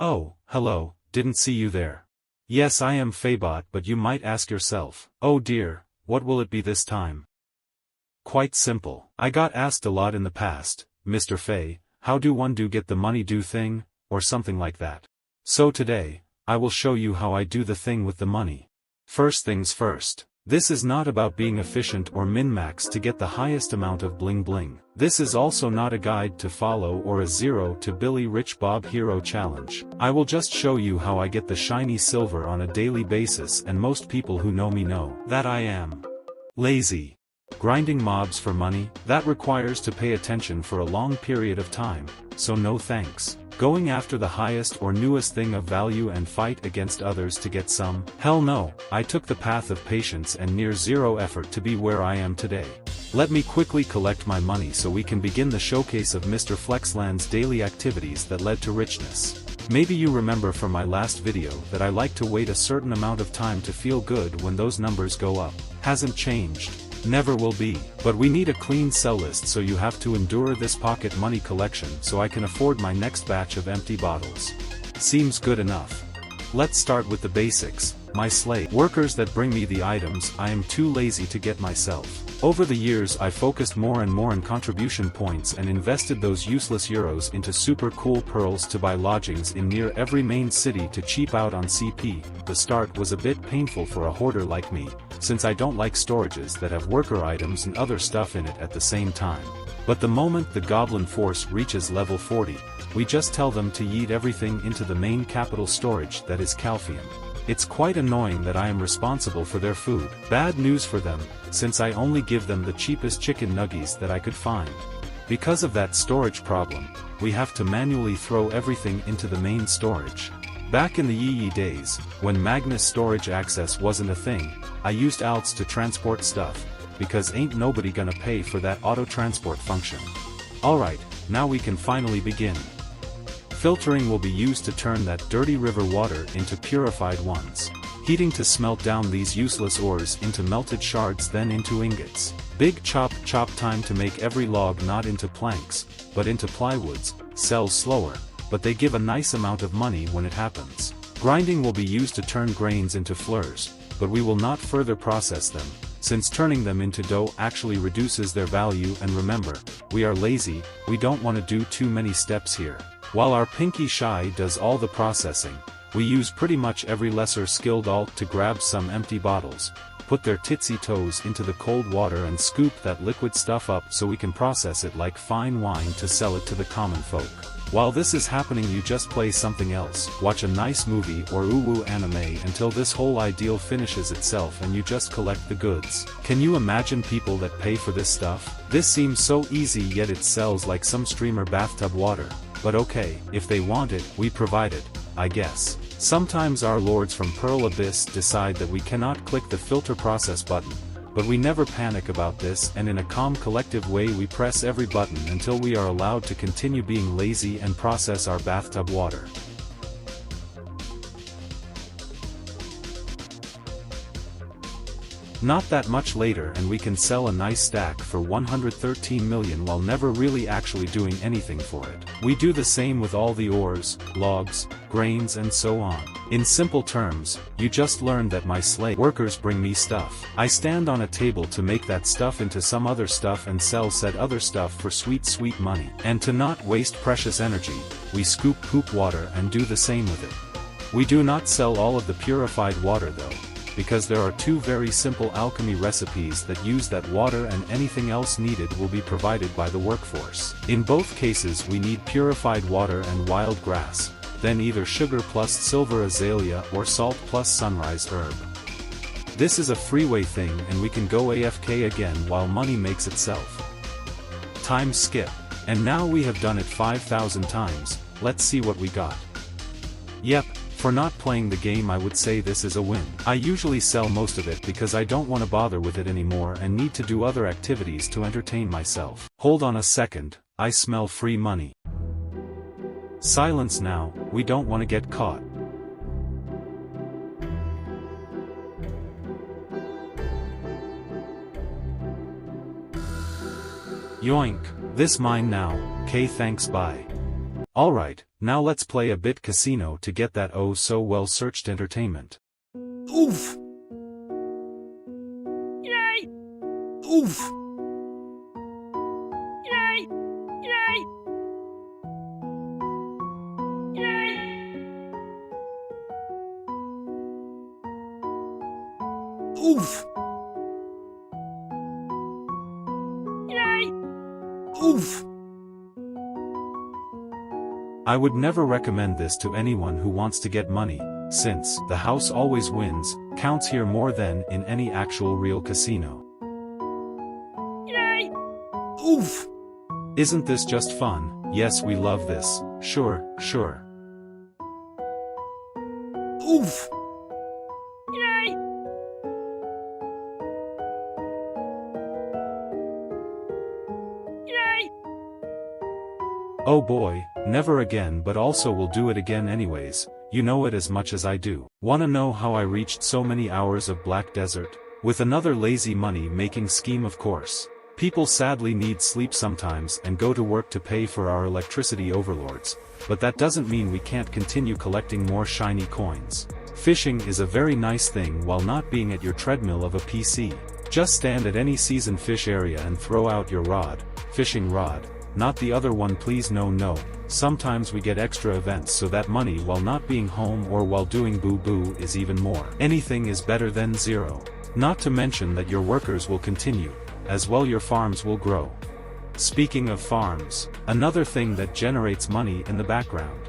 Oh, hello, didn't see you there. Yes, I am Faybot, but you might ask yourself, oh dear, what will it be this time? Quite simple. I got asked a lot in the past, Mr. Fay, how do one do get the money do thing, or something like that. So today, I will show you how I do the thing with the money. First things first. This is not about being efficient or min-max to get the highest amount of bling bling. This is also not a guide to follow or a zero to Billy Rich Bob Hero challenge. I will just show you how I get the shiny silver on a daily basis, and most people who know me know that I am lazy. Grinding mobs for money, that requires to pay attention for a long period of time, so no thanks. Going after the highest or newest thing of value and fight against others to get some, hell no, I took the path of patience and near zero effort to be where I am today. Let me quickly collect my money so we can begin the showcase of Mr. Flexland's daily activities that led to richness. Maybe you remember from my last video that I like to wait a certain amount of time to feel good when those numbers go up. Hasn't changed. Never will be. But we need a clean sell list, so you have to endure this pocket money collection so I can afford my next batch of empty bottles. Seems good enough. Let's start with the basics. My slave workers that bring me the items I am too lazy to get myself. Over the years I focused more and more on contribution points and invested those useless euros into super cool pearls to buy lodgings in near every main city to cheap out on CP. The start was a bit painful for a hoarder like me, since I don't like storages that have worker items and other stuff in it at the same time. But the moment the goblin force reaches level 40, we just tell them to yeet everything into the main capital storage, that is Calphium. It's quite annoying that I am responsible for their food. Bad news for them, since I only give them the cheapest chicken nuggies that I could find. Because of that storage problem, we have to manually throw everything into the main storage. Back in the yee days, when Magnus storage access wasn't a thing, I used alts to transport stuff, because ain't nobody gonna pay for that auto-transport function. Alright, now we can finally begin. Filtering will be used to turn that dirty river water into purified ones. Heating to smelt down these useless ores into melted shards, then into ingots. Big chop time to make every log not into planks, but into plywoods. Sells slower, but they give a nice amount of money when it happens. Grinding will be used to turn grains into flours, but we will not further process them, since turning them into dough actually reduces their value. And remember, we are lazy, we don't want to do too many steps here. While our Pinky Shy does all the processing, we use pretty much every lesser skilled alt to grab some empty bottles, put their titsy toes into the cold water and scoop that liquid stuff up so we can process it like fine wine to sell it to the common folk. While this is happening, you just play something else, watch a nice movie or uwu anime until this whole ideal finishes itself and you just collect the goods. Can you imagine people that pay for this stuff? This seems so easy, yet it sells like some streamer bathtub water. But okay, if they want it, we provide it, I guess. Sometimes our lords from Pearl Abyss decide that we cannot click the filter process button, but we never panic about this, and in a calm collective way we press every button until we are allowed to continue being lazy and process our bathtub water. Not that much later and we can sell a nice stack for 113 million while never really actually doing anything for it. We do the same with all the ores, logs, grains and so on. In simple terms, you just learned that my slave workers bring me stuff. I stand on a table to make that stuff into some other stuff and sell said other stuff for sweet money. And to not waste precious energy, we scoop poop water and do the same with it. We do not sell all of the purified water though, because there are two very simple alchemy recipes that use that water, and anything else needed will be provided by the workforce. In both cases we need purified water and wild grass, then either sugar plus silver azalea or salt plus sunrise herb. This is a freeway thing and we can go AFK again while money makes itself. Time skip. And now we have done it 5,000 times, let's see what we got. Yep. For not playing the game I would say this is a win. I usually sell most of it because I don't want to bother with it anymore and need to do other activities to entertain myself. Hold on a second, I smell free money. Silence now, we don't want to get caught. Yoink, this mine now, K thanks bye. Alright, now let's play a bit casino to get that oh so well searched entertainment. Oof! Yay! Oof! Yay! Yay! Yay! Oof! Yay! Oof! I would never recommend this to anyone who wants to get money, since the house always wins, counts here more than in any actual real casino. Yay! Oof! Isn't this just fun? Yes, we love this. Sure, sure. Oof! Yay! Yay! Oh boy, never again, but also we'll do it again anyways. You know it as much as I do. Wanna know how I reached so many hours of black desert? With another lazy money-making scheme, of course. People sadly need sleep sometimes and go to work to pay for our electricity overlords, but that doesn't mean we can't continue collecting more shiny coins. Fishing is a very nice thing while not being at your treadmill of a PC. Just stand at any seasoned fish area and throw out your rod, fishing rod, not the other one please, no. Sometimes we get extra events so that money while not being home or while doing boo-boo is even more. Anything is better than zero. Not to mention that your workers will continue, as well your farms will grow. Speaking of farms, another thing that generates money in the background.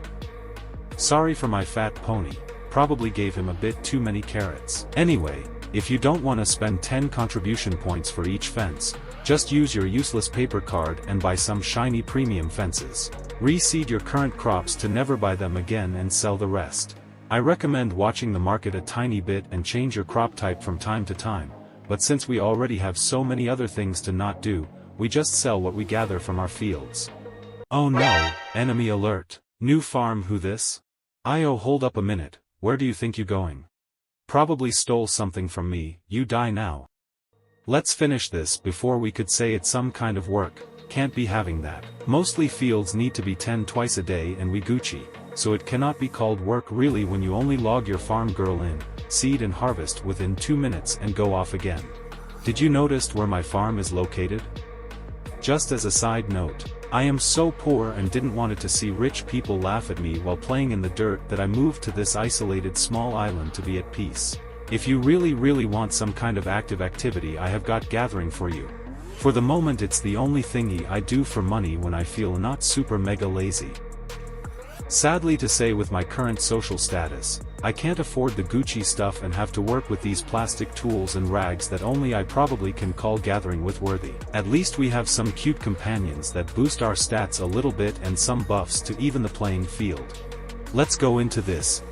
Sorry for my fat pony, probably gave him a bit too many carrots. Anyway, if you don't want to spend 10 contribution points for each fence, just use your useless paper card and buy some shiny premium fences. Reseed your current crops to never buy them again and sell the rest. I recommend watching the market a tiny bit and change your crop type from time to time, but since we already have so many other things to not do, we just sell what we gather from our fields. Oh no, enemy alert. New farm, who this? Hold up a minute, where do you think you going? Probably stole something from me, you die now. Let's finish this before we could say it's some kind of work, can't be having that. Mostly fields need to be 10 twice a day and we Gucci, so it cannot be called work really when you only log your farm girl in, seed and harvest within 2 minutes and go off again. Did you notice where my farm is located? Just as a side note, I am so poor and didn't want it to see rich people laugh at me while playing in the dirt that I moved to this isolated small island to be at peace. If you really want some kind of active activity, I have got gathering for you. For the moment it's the only thingy I do for money when I feel not super mega lazy. Sadly to say, with my current social status, I can't afford the Gucci stuff and have to work with these plastic tools and rags that only I probably can call gathering with worthy. At least we have some cute companions that boost our stats a little bit and some buffs to even the playing field. Let's go into this.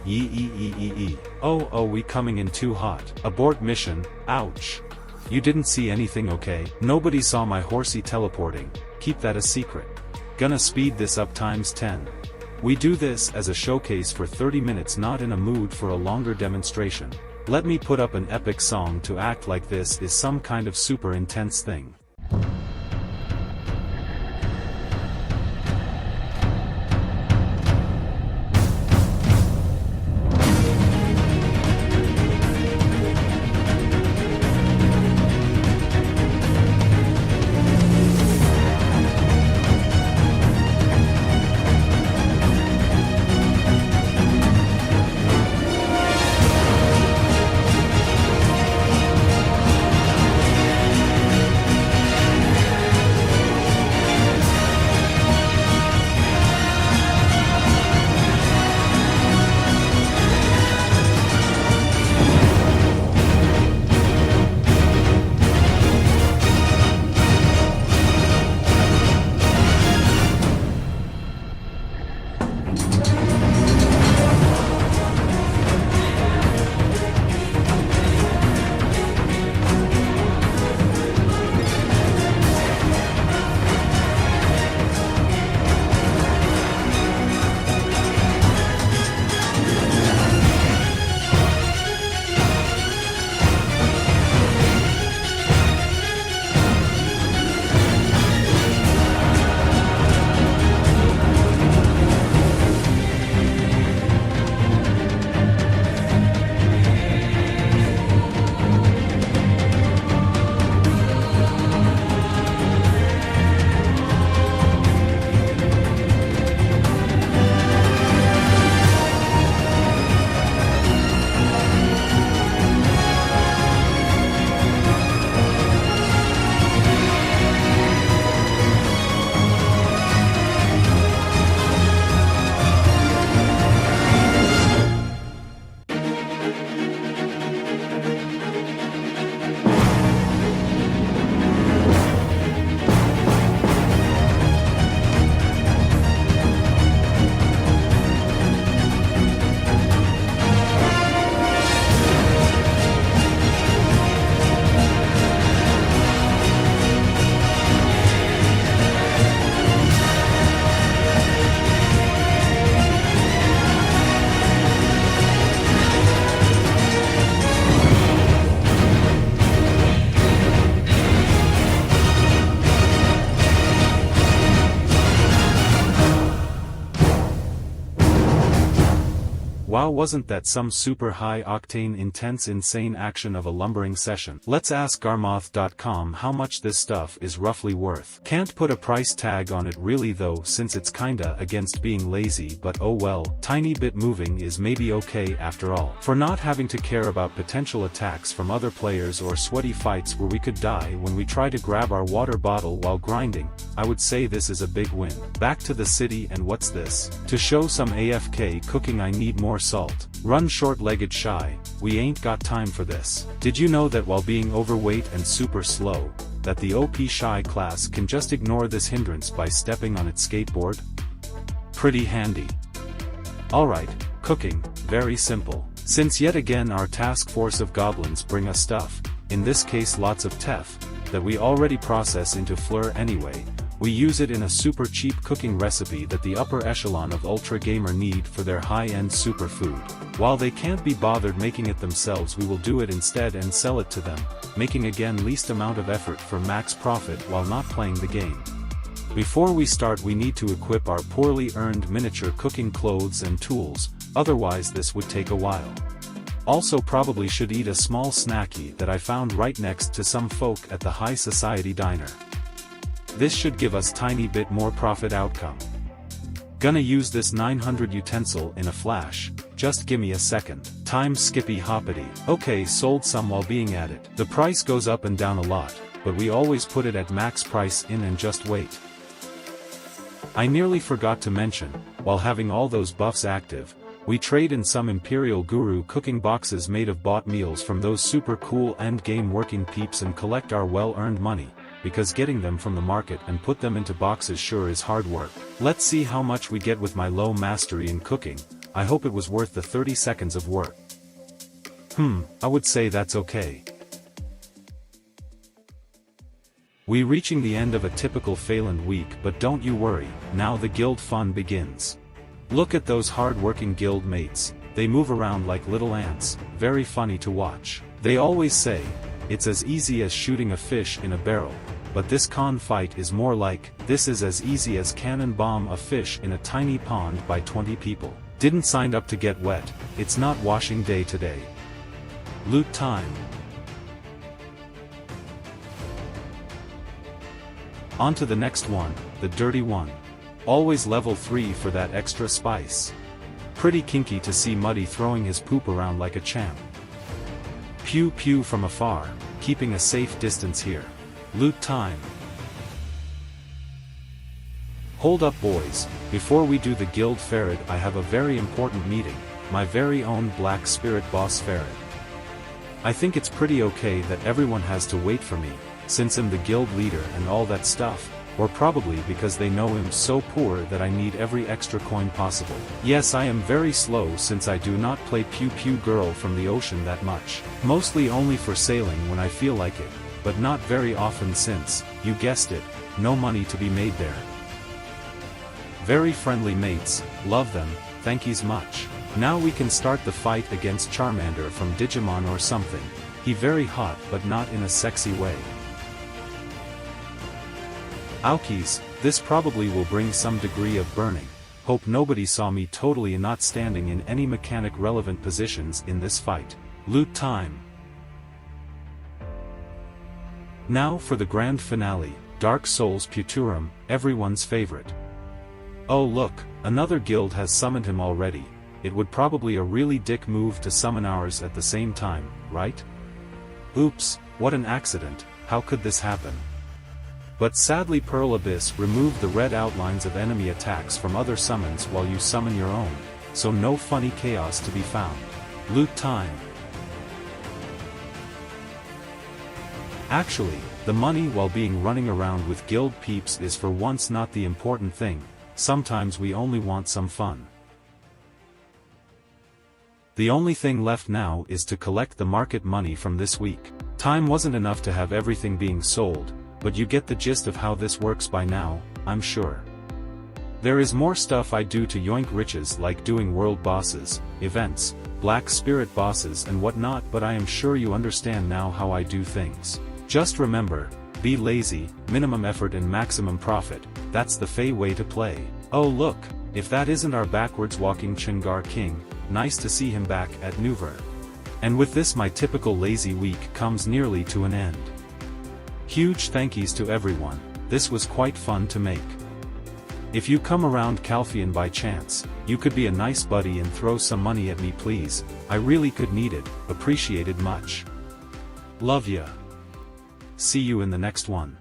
Oh, we coming in too hot. Abort mission, ouch. You didn't see anything, okay? Nobody saw my horsey teleporting, keep that a secret. Gonna speed this up times 10. We do this as a showcase for 30 minutes, not in a mood for a longer demonstration. Let me put up an epic song to act like this is some kind of super intense thing. Wow, wasn't that some super high-octane intense insane action of a lumbering session? Let's ask Garmoth.com how much this stuff is roughly worth. Can't put a price tag on it really though, since it's kinda against being lazy, but oh well, tiny bit moving is maybe okay after all. For not having to care about potential attacks from other players or sweaty fights where we could die when we try to grab our water bottle while grinding, I would say this is a big win. Back to the city, and what's this? To show some AFK cooking I need more salt. Run short-legged shy, we ain't got time for this. Did you know that while being overweight and super slow, that the OP shy class can just ignore this hindrance by stepping on its skateboard? Pretty handy. Alright, cooking, very simple. Since yet again our task force of goblins bring us stuff, in this case lots of teff, that we already process into fleur anyway, we use it in a super cheap cooking recipe that the upper echelon of Ultra Gamer need for their high-end superfood. While they can't be bothered making it themselves, we will do it instead and sell it to them, making again least amount of effort for max profit while not playing the game. Before we start we need to equip our poorly earned miniature cooking clothes and tools, otherwise this would take a while. Also probably should eat a small snacky that I found right next to some folk at the high society diner. This should give us tiny bit more profit outcome. Gonna use this 900 utensil in a flash, just gimme a second. Time skippy hoppity. Okay, sold some while being at it. The price goes up and down a lot, but we always put it at max price in and just wait. I nearly forgot to mention, while having all those buffs active, we trade in some Imperial Guru cooking boxes made of bought meals from those super cool endgame working peeps and collect our well-earned money, because getting them from the market and put them into boxes sure is hard work. Let's see how much we get with my low mastery in cooking. I hope it was worth the 30 seconds of work. I would say that's okay. We reaching the end of a typical Phelan week, but don't you worry, now the guild fun begins. Look at those hard-working guild mates, they move around like little ants, very funny to watch. They always say, it's as easy as shooting a fish in a barrel, but this con fight is more like, this is as easy as cannon bomb a fish in a tiny pond by 20 people. Didn't sign up to get wet, it's not washing day today. Loot time. On to the next one, the dirty one. Always level 3 for that extra spice. Pretty kinky to see Muddy throwing his poop around like a champ. Pew pew from afar, keeping a safe distance here. Loot time. Hold up boys, before we do the guild Ferret I have a very important meeting, my very own Black Spirit boss Ferret. I think it's pretty okay that everyone has to wait for me, since I'm the guild leader and all that stuff, or probably because they know I'm so poor that I need every extra coin possible. Yes, I am very slow since I do not play Pew Pew Girl from the ocean that much. Mostly only for sailing when I feel like it, but not very often since, you guessed it, no money to be made there. Very friendly mates, love them, thankies much. Now we can start the fight against Charmander from Digimon or something. He very hot but not in a sexy way. Oukies, this probably will bring some degree of burning. Hope nobody saw me totally not standing in any mechanic relevant positions in this fight. Loot time. Now for the grand finale, Dark Souls Puturum, everyone's favorite. Oh look, another guild has summoned him already. It would probably a really dick move to summon ours at the same time, right? Oops, what an accident, how could this happen? But sadly Pearl Abyss removed the red outlines of enemy attacks from other summons while you summon your own, so no funny chaos to be found. Loot time. Actually, the money while being running around with guild peeps is for once not the important thing, sometimes we only want some fun. The only thing left now is to collect the market money from this week. Time wasn't enough to have everything being sold, but you get the gist of how this works by now, I'm sure. There is more stuff I do to yoink riches like doing world bosses, events, Black Spirit bosses and whatnot, but I am sure you understand now how I do things. Just remember, be lazy, minimum effort and maximum profit, that's the Fey way to play. Oh look, if that isn't our backwards walking Chingar King, nice to see him back at Nouver. And with this my typical lazy week comes nearly to an end. Huge thankies to everyone, this was quite fun to make. If you come around Calphian by chance, you could be a nice buddy and throw some money at me please, I really could need it, appreciated much. Love ya. See you in the next one.